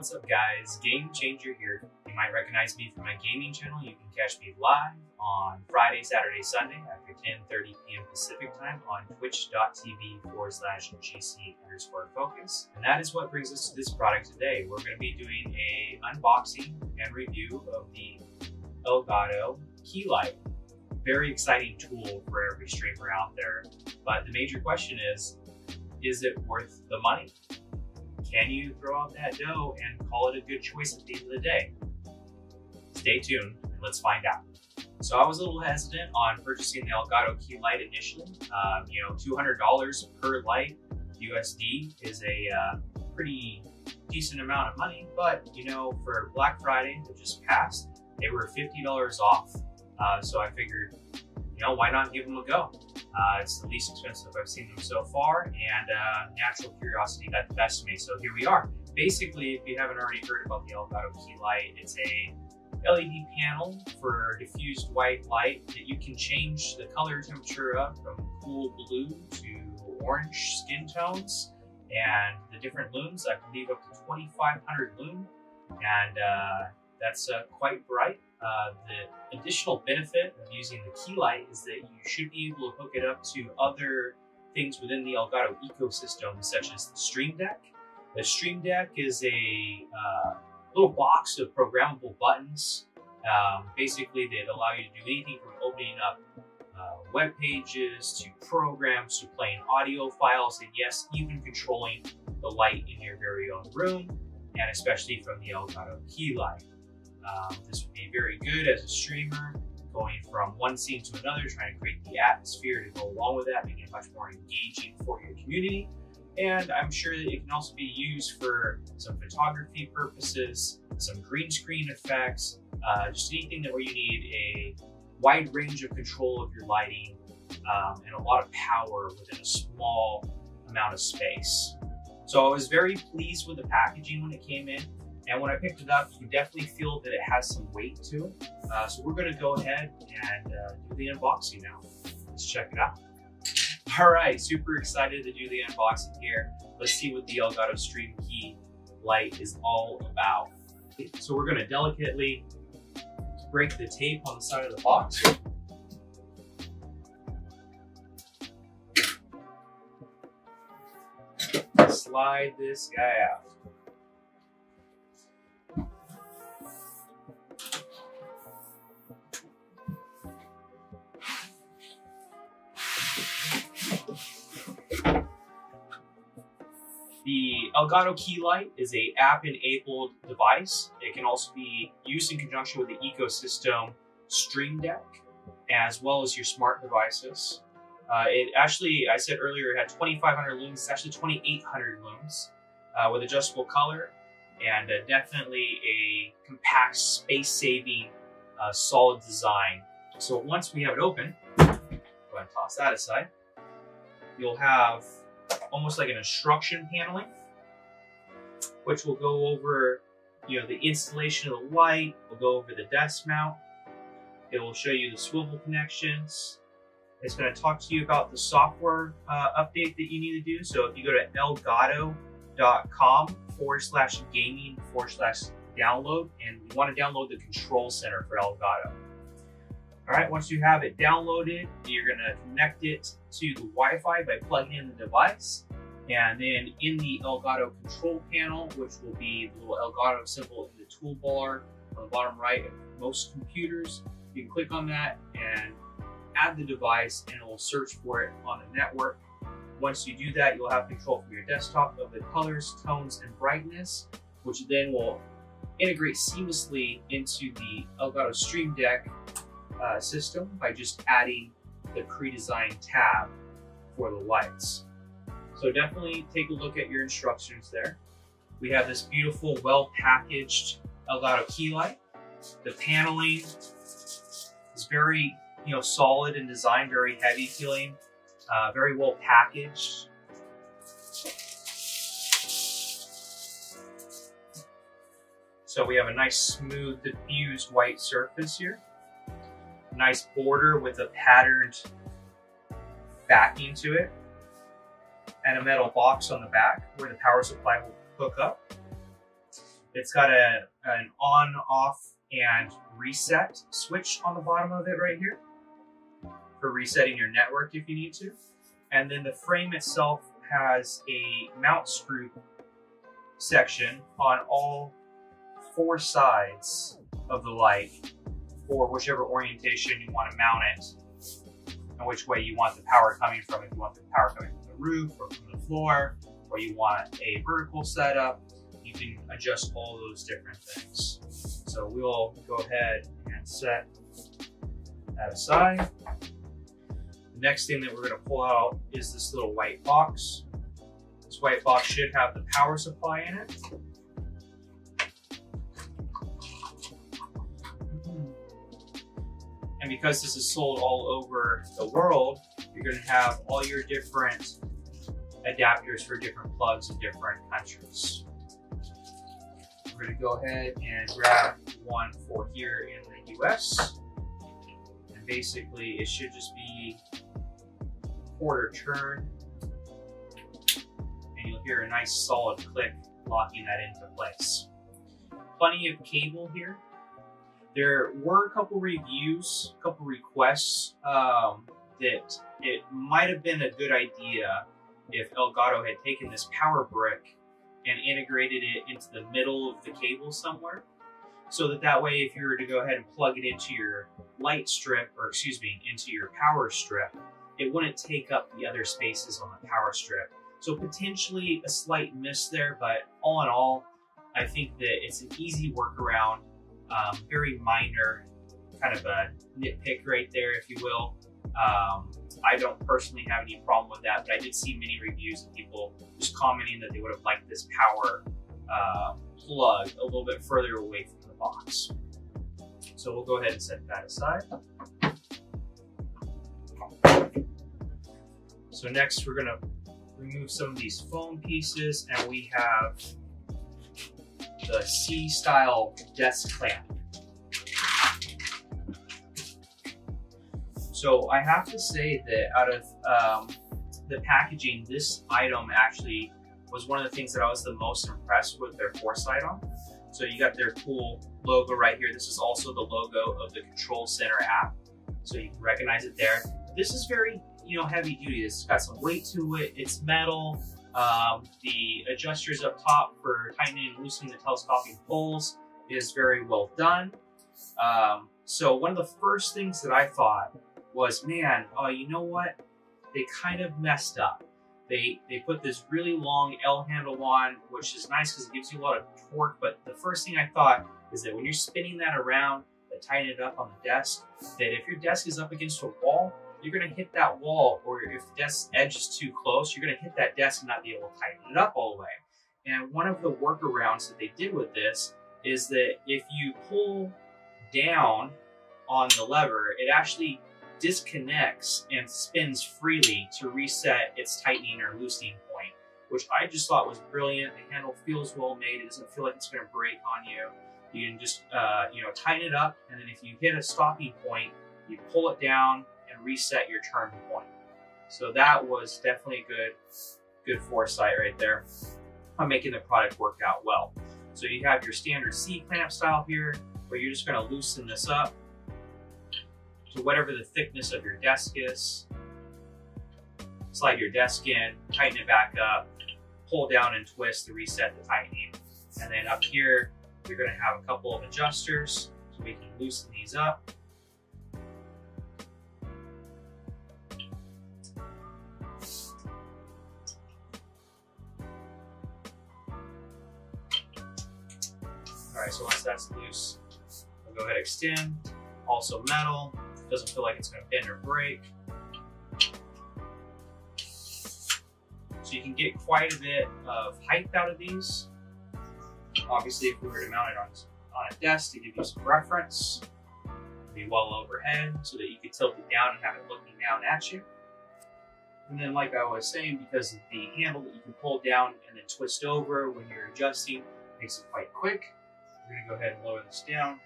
What's up guys, Game Changer here. You might recognize me from my gaming channel. You can catch me live on Friday, Saturday, Sunday after 10:30 p.m. Pacific time on twitch.tv/GC_focus. And that is what brings us to this product today. We're going to be doing a unboxing and review of the ELGATO key light. Very exciting tool for every streamer out there. But the major question is it worth the money? Can you throw out that dough and call it a good choice at the end of the day? Stay tuned and let's find out. So I was a little hesitant on purchasing the ELGATO key light initially. $200 per light USD is a pretty decent amount of money, but for Black Friday that just passed, they were $50 off. So I figured, why not give them a go? It's the least expensive I've seen them so far, and natural curiosity got the best of me, so here we are. Basically, if you haven't already heard about the ELGATO key light, it's a LED panel for diffused white light that you can change the color temperature of from cool blue to orange skin tones, and the different looms, I believe up to 2,500 lumen, and that's quite bright. The additional benefit of using the key light is that you should be able to hook it up to other things within the ELGATO ecosystem, such as the Stream Deck. The Stream Deck is a little box of programmable buttons. Basically, that allow you to do anything from opening up web pages to programs to playing audio files, and yes, even controlling the light in your very own room, and especially from the ELGATO key light. This would be very good as a streamer, going from one scene to another, trying to create the atmosphere to go along with that, making it much more engaging for your community. And I'm sure that it can also be used for some photography purposes, some green screen effects, just anything where you need a wide range of control of your lighting and a lot of power within a small amount of space. So I was very pleased with the packaging when it came in. And when I picked it up, you definitely feel that it has some weight to it. So we're going to go ahead and do the unboxing now. Let's check it out. All right, super excited to do the unboxing here. Let's see what the ELGATO Stream Key light is all about. So we're going to delicately break the tape on the side of the box. Slide this guy out. The ELGATO key light is an app-enabled device. It can also be used in conjunction with the ecosystem Stream Deck, as well as your smart devices. It actually, I said earlier, it had 2,500 lumens. It's actually 2,800 lumens with adjustable color, and definitely a compact, space-saving, solid design. So once we have it open, go ahead and toss that aside. You'll have almost like an instruction paneling, which will go over, the installation of the light. We'll go over the desk mount. It will show you the swivel connections. It's going to talk to you about the software update that you need to do. So if you go to elgato.com/gaming/download, and you want to download the control center for ELGATO. All right, once you have it downloaded, you're going to connect it to the Wi-Fi by plugging in the device. And then in the ELGATO control panel, which will be the little ELGATO symbol in the toolbar on the bottom right of most computers, you can click on that and add the device, and it will search for it on the network. Once you do that, you'll have control from your desktop of the colors, tones, and brightness, which then will integrate seamlessly into the ELGATO Stream Deck system by just adding the pre-designed tab for the lights. So definitely take a look at your instructions there. We have this beautiful, well-packaged ELGATO key light. The paneling is very, solid in design, very heavy feeling, very well packaged. So we have a nice, smooth, diffused white surface here. Nice border with a patterned backing to it, and a metal box on the back where the power supply will hook up. It's got an on, off, and reset switch on the bottom of it right here for resetting your network if you need to. And then the frame itself has a mount screw section on all 4 sides of the light for whichever orientation you want to mount it and which way you want the power coming from. If you want the power coming from the roof or from the floor, or you want a vertical setup, you can adjust all those different things. So we'll go ahead and set that aside. The next thing that we're going to pull out is this little white box. This white box should have the power supply in it. And because this is sold all over the world, you're going to have all your different adapters for different plugs in different countries. We're going to go ahead and grab one for here in the US. And basically it should just be quarter turn. And you'll hear a nice solid click locking that into place. Plenty of cable here. There were a couple reviews, a couple requests that it might have been a good idea if ELGATO had taken this power brick and integrated it into the middle of the cable somewhere, so that way if you were to go ahead and plug it into your light strip, or excuse me, into your power strip, it wouldn't take up the other spaces on the power strip. So potentially a slight miss there, but all in all, I think that it's an easy workaround, very minor, kind of a nitpick right there, if you will. I don't personally have any problem with that, but I did see many reviews of people just commenting that they would have liked this power plug a little bit further away from the box. So we'll go ahead and set that aside. So next we're going to remove some of these foam pieces, and we have the C-style desk clamp. So I have to say that out of the packaging, this item actually was one of the things that I was the most impressed with their foresight on. So you got their cool logo right here. This is also the logo of the Control Center app, so you can recognize it there. This is very, heavy duty. This has got some weight to it. It's metal. The adjusters up top for tightening and loosening the telescoping poles is very well done. So one of the first things that I thought was, man, you know what? They kind of messed up. They put this really long L handle on, which is nice because it gives you a lot of torque. But the first thing I thought is that when you're spinning that around to tighten it up on the desk, that if your desk is up against a wall, you're going to hit that wall, or if the desk edge is too close, you're going to hit that desk and not be able to tighten it up all the way. And one of the workarounds that they did with this is that if you pull down on the lever, it actually disconnects and spins freely to reset its tightening or loosening point, which I just thought was brilliant. The handle feels well made. It doesn't feel like it's going to break on you. You can just tighten it up, and then if you hit a stopping point, you pull it down and reset your turn point. So that was definitely good foresight right there on making the product work out well. So you have your standard C-clamp style here, where you're just going to loosen this up to whatever the thickness of your desk is. Slide your desk in, tighten it back up, pull down and twist to reset the tightening. And then up here, you're going to have a couple of adjusters, so we can loosen these up. All right, so once that's loose, we'll go ahead and extend. Also metal, doesn't feel like it's going to bend or break. So you can get quite a bit of height out of these. Obviously, if we were to mount it on a desk to give you some reference, it'd be well overhead so that you could tilt it down and have it looking down at you. And then, like I was saying, because of the handle that you can pull down and then twist over when you're adjusting, makes it quite quick. We're going to go ahead and lower this down.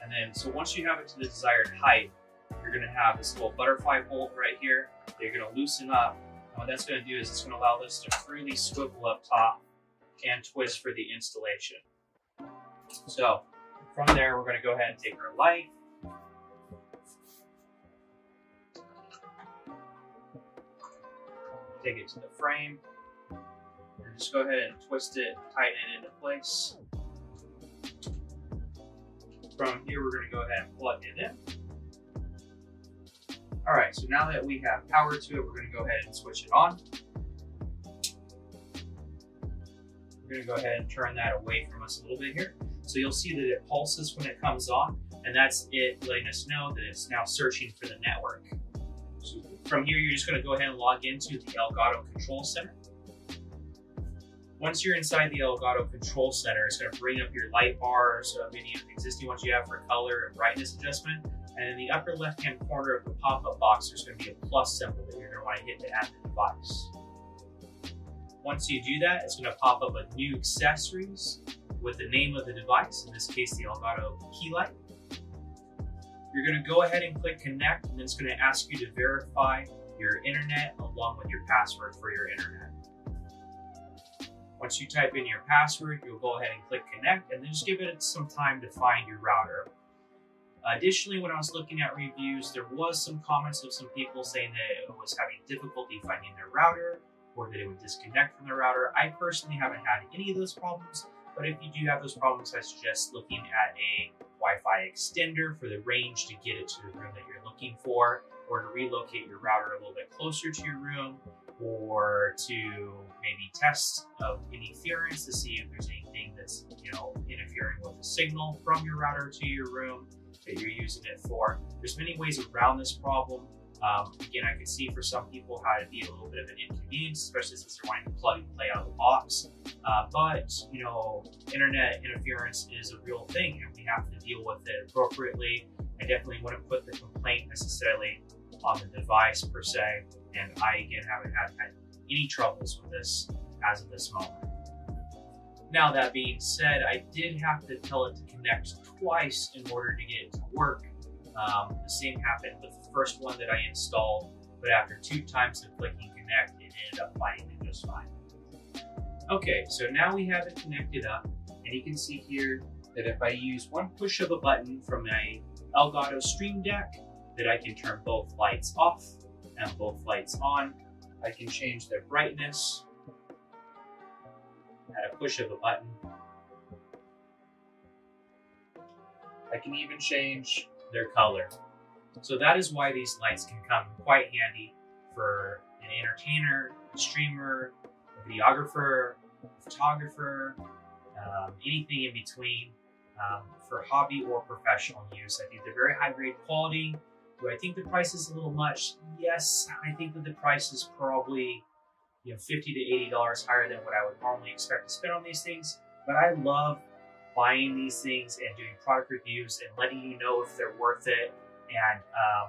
And then, so once you have it to the desired height, you're going to have this little butterfly bolt right here that you're going to loosen up what that's going to do is it's going to allow this to freely swivel up top and twist for the installation. So from there, we're going to go ahead and take our light, take it to the frame, and just go ahead and twist it, tighten it into place. From here, we're going to go ahead and plug it in. All right, so now that we have power to it, we're going to go ahead and switch it on. We're going to go ahead and turn that away from us a little bit here. So you'll see that it pulses when it comes on, and that's it letting us know that it's now searching for the network. So from here, you're just going to go ahead and log into the ELGATO Control Center. Once you're inside the ELGATO Control Center, it's going to bring up your light bars of any of the existing ones you have for color and brightness adjustment. And in the upper left-hand corner of the pop-up box, there's going to be a plus symbol that you're going to want to hit to add the device. Once you do that, it's going to pop up a new accessories with the name of the device, in this case, the ELGATO key light. You're going to go ahead and click connect, and then it's going to ask you to verify your internet along with your password for your internet. Once you type in your password, you'll go ahead and click connect, and then just give it some time to find your router. Additionally, when I was looking at reviews, there was some comments of some people saying that it was having difficulty finding their router, or that it would disconnect from the router. I personally haven't had any of those problems, but if you do have those problems, I suggest looking at a Wi-Fi extender for the range to get it to the room that you're looking for, or to relocate your router a little bit closer to your room, or to maybe test of interference to see if there's anything that's interfering with the signal from your router to your room that you're using it for. There's many ways around this problem. Again, I can see for some people how it'd be a little bit of an inconvenience, especially since they're wanting to plug and play out of the box. But internet interference is a real thing, and we have to deal with it appropriately. I definitely wouldn't put the complaint necessarily on the device per se, and I again haven't had any troubles with this as of this moment. Now, that being said, I did have to tell it to connect twice in order to get it to work. The same happened with the first one that I installed, but after 2 times of clicking connect, it ended up finding it just fine. Okay, so now we have it connected up, and you can see here that if I use one push of a button from my ELGATO Stream Deck, that I can turn both lights off and both lights on. I can change their brightness at a push of a button. I can even change their color. So that is why these lights can come quite handy for an entertainer, a streamer, a videographer, a photographer, anything in between, for hobby or professional use. I think they're very high grade quality. Do I think the price is a little much? Yes, I think that the price is probably $50 to $80 higher than what I would normally expect to spend on these things. But I love buying these things and doing product reviews and letting you know if they're worth it, and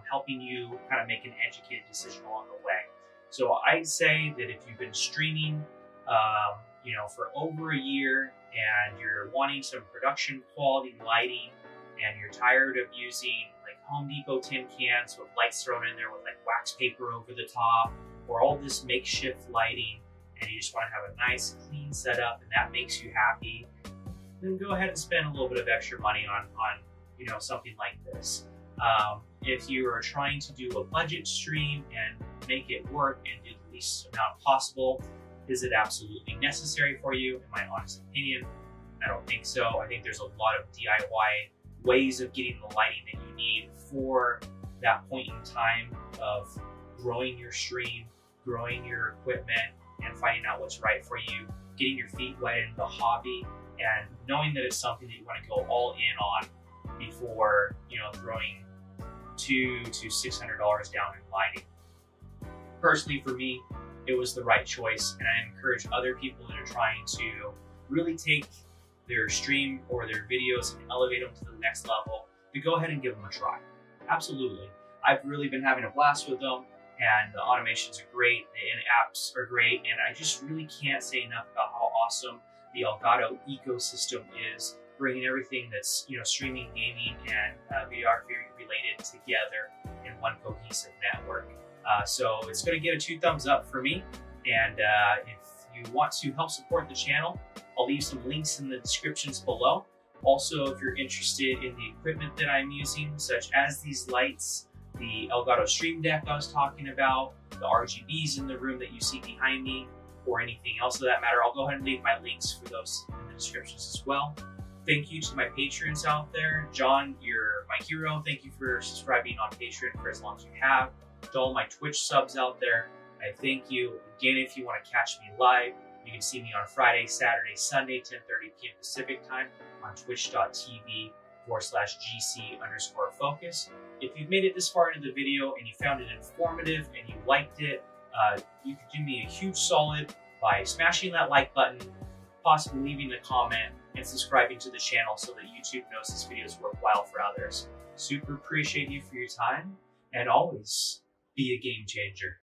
helping you kind of make an educated decision along the way. So I'd say that if you've been streaming for over a year and you're wanting some production quality lighting, and you're tired of using like Home Depot tin cans with lights thrown in there with like wax paper over the top, or all this makeshift lighting, and you just want to have a nice clean setup and that makes you happy, then go ahead and spend a little bit of extra money on something like this. If you are trying to do a budget stream and make it work and do the least amount possible, is it absolutely necessary for you? In my honest opinion, I don't think so. I think there's a lot of DIY ways of getting the lighting that you need for that point in time of growing your stream, growing your equipment, and finding out what's right for you, getting your feet wet in the hobby, and knowing that it's something that you want to go all in on before throwing $200 to $600 down in lighting. Personally, for me, it was the right choice, and I encourage other people that are trying to really take their stream or their videos and elevate them to the next level to go ahead and give them a try. Absolutely. I've really been having a blast with them, and the automations are great, and apps are great, and I just really can't say enough about how awesome the ELGATO ecosystem is, bringing everything that's streaming, gaming, and videography related together in one cohesive network. So it's going to get a 2 thumbs up for me. And if you want to help support the channel, I'll leave some links in the descriptions below. Also, if you're interested in the equipment that I'm using, such as these lights, the ELGATO Stream Deck I was talking about, the RGBs in the room that you see behind me, or anything else of that matter, I'll go ahead and leave my links for those in the descriptions as well. Thank you to my patrons out there. John, you're my hero. Thank you for subscribing on Patreon for as long as you have. To all my Twitch subs out there, I thank you. Again, if you want to catch me live, you can see me on Friday, Saturday, Sunday, 10:30 p.m. Pacific time on twitch.tv/GC_focus. If you've made it this far into the video and you found it informative and you liked it, you could do me a huge solid by smashing that like button, possibly leaving a comment, and subscribing to the channel so that YouTube knows this video is worthwhile for others. Super appreciate you for your time, and always be a game changer.